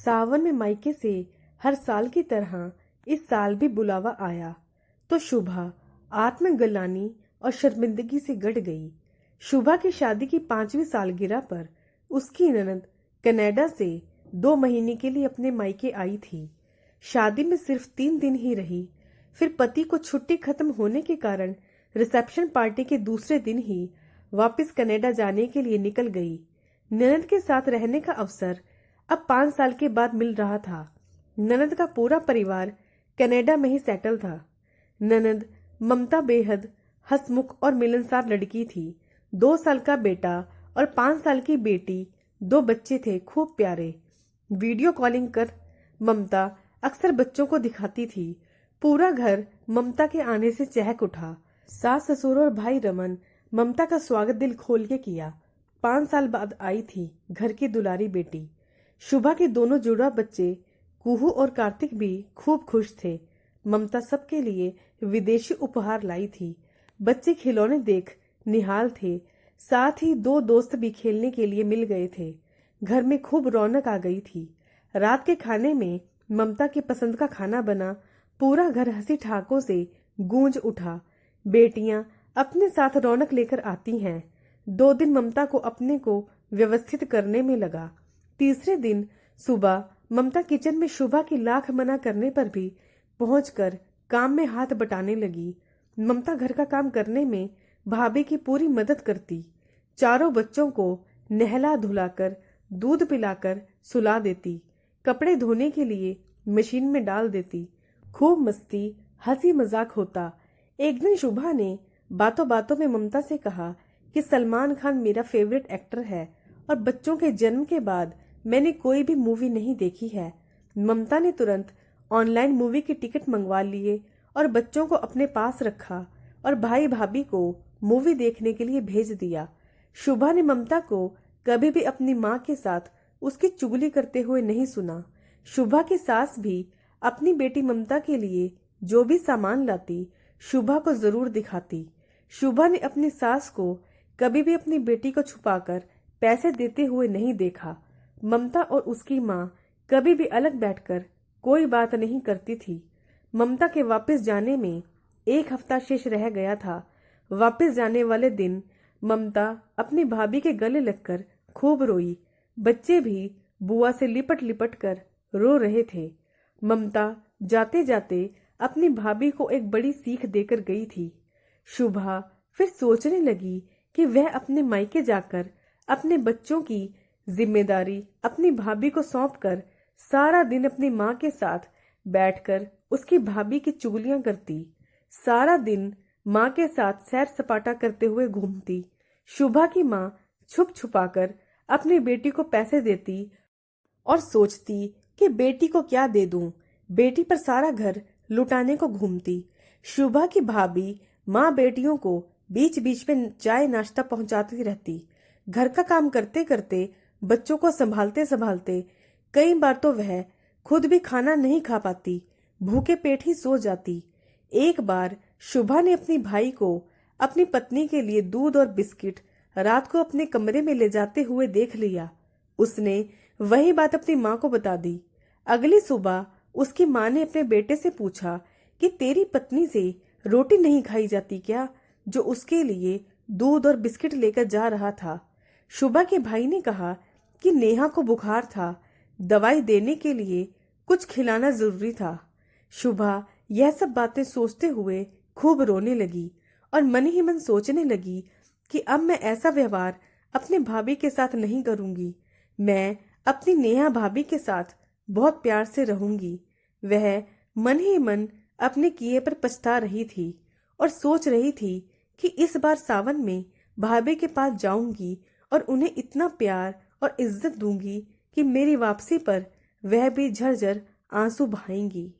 सावन में मायके से हर साल की तरह इस साल भी बुलावा आया तो शुभा आत्मग्लानि और शर्मिंदगी से गड़ गई। शुभा की शादी की 5वीं सालगिरह पर उसकी ननद कनाडा से 2 महीने के लिए अपने मायके आई थी। शादी में सिर्फ 3 दिन ही रही। फिर पति को छुट्टी खत्म होने के कारण रिसेप्शन पार्टी के दूसरे दिन ही वापस कनाडा जाने के लिए निकल गई। ननद के साथ रहने का अवसर अब 5 साल के बाद मिल रहा था। ननद का पूरा परिवार कनाडा में ही सेटल था। ननद ममता बेहद हंसमुख और मिलनसार लड़की थी। 2 साल का बेटा और 5 साल की बेटी, 2 बच्चे थे खूब प्यारे। वीडियो कॉलिंग कर ममता अक्सर बच्चों को दिखाती थी। पूरा घर ममता के आने से चहक उठा। सास ससुर और भाई रमन ममता का स्वागत दिल खोल के किया। 5 साल बाद आई थी घर की दुलारी बेटी। शुभा के दोनों जुड़वा बच्चे कुहू और कार्तिक भी खूब खुश थे। ममता सबके लिए विदेशी उपहार लाई थी। बच्चे खिलौने देख निहाल थे। साथ ही 2 दोस्त भी खेलने के लिए मिल गए थे। घर में खूब रौनक आ गई थी। रात के खाने में ममता की पसंद का खाना बना। पूरा घर हंसी ठहाकों से गूंज उठा। बेटियां अपने साथ रौनक लेकर आती हैं। 2 दिन ममता को अपने को व्यवस्थित करने में लगा। तीसरे दिन सुबह ममता किचन में शुभा की लाख मना करने पर भी पहुंचकर काम में हाथ बटाने लगी। ममता घर का काम करने में भाभी की पूरी मदद करती। चारों बच्चों को नहला धुलाकर दूध पिलाकर सुला देती। कपड़े धोने के लिए मशीन में डाल देती। खूब मस्ती हंसी मजाक होता। एक दिन शुभा ने बातों बातों में ममता से कहा कि सलमान खान मेरा फेवरेट एक्टर है और बच्चों के जन्म के बाद मैंने कोई भी मूवी नहीं देखी है। ममता ने तुरंत ऑनलाइन मूवी के टिकट मंगवा लिए और बच्चों को अपने पास रखा और भाई भाभी को मूवी देखने के लिए भेज दिया। शुभा ने ममता को कभी भी अपनी माँ के साथ उसकी चुगली करते हुए नहीं सुना। शुभा की सास भी अपनी बेटी ममता के लिए जो भी सामान लाती शुभा को जरूर दिखाती। शुभा ने अपनी सास को कभी भी अपनी बेटी को छुपाकर पैसे देते हुए नहीं देखा। ममता और उसकी माँ कभी भी अलग बैठकर कोई बात नहीं करती थी। ममता के वापस जाने में 1 हफ्ता शेष रह गया था। वापस जाने वाले दिन ममता अपनी भाभी के गले लगकर खूब रोई। बच्चे भी बुआ से लिपट लिपट कर रो रहे थे। ममता जाते जाते अपनी भाभी को एक बड़ी सीख देकर गई थी। शुभा फिर सोचने लगी कि वह अपने मायके जाकर अपने बच्चों की जिम्मेदारी अपनी भाभी को सौंपकर सारा दिन अपनी माँ के साथ बैठकर उसकी भाभी की चुगलियां करती। सारा दिन माँ के साथ सैर सपाटा करते हुए घूमती। शुभा की माँ छुप छुपाकर अपनी बेटी को पैसे देती और सोचती कि बेटी को क्या दे दूं। बेटी पर सारा घर लुटाने को घूमती। शुभा की भाभी माँ बेटियों को बीच बीच में चाय नाश्ता पहुंचाती रहती। घर का काम करते करते बच्चों को संभालते संभालते कई बार तो वह खुद भी खाना नहीं खा पाती, भूखे पेट ही सो जाती। एक बार शुभा ने अपनी भाई को अपनी पत्नी के लिए दूध और बिस्किट रात को अपने कमरे में ले जाते हुए देख लिया। उसने वही बात अपनी माँ को बता दी। अगली सुबह उसकी माँ ने अपने बेटे से पूछा कि तेरी पत्नी से रोटी नहीं खाई जाती क्या, जो उसके लिए दूध और बिस्किट लेकर जा रहा था। शुभा के भाई ने कहा कि नेहा को बुखार था, दवाई देने के लिए कुछ खिलाना जरूरी था। शुभा यह सब बातें सोचते हुए खूब रोने लगी और मन ही मन सोचने लगी कि अब मैं ऐसा व्यवहार अपने भाभी के साथ नहीं करूंगी। मैं अपनी नेहा भाभी के साथ बहुत प्यार से रहूंगी। वह मन ही मन अपने किए पर पछता रही थी और सोच रही थी कि इस बार सावन में भाभी के पास जाऊंगी और उन्हें इतना प्यार और इज्जत दूंगी कि मेरी वापसी पर वह भी झरझर आंसू बहाएंगी।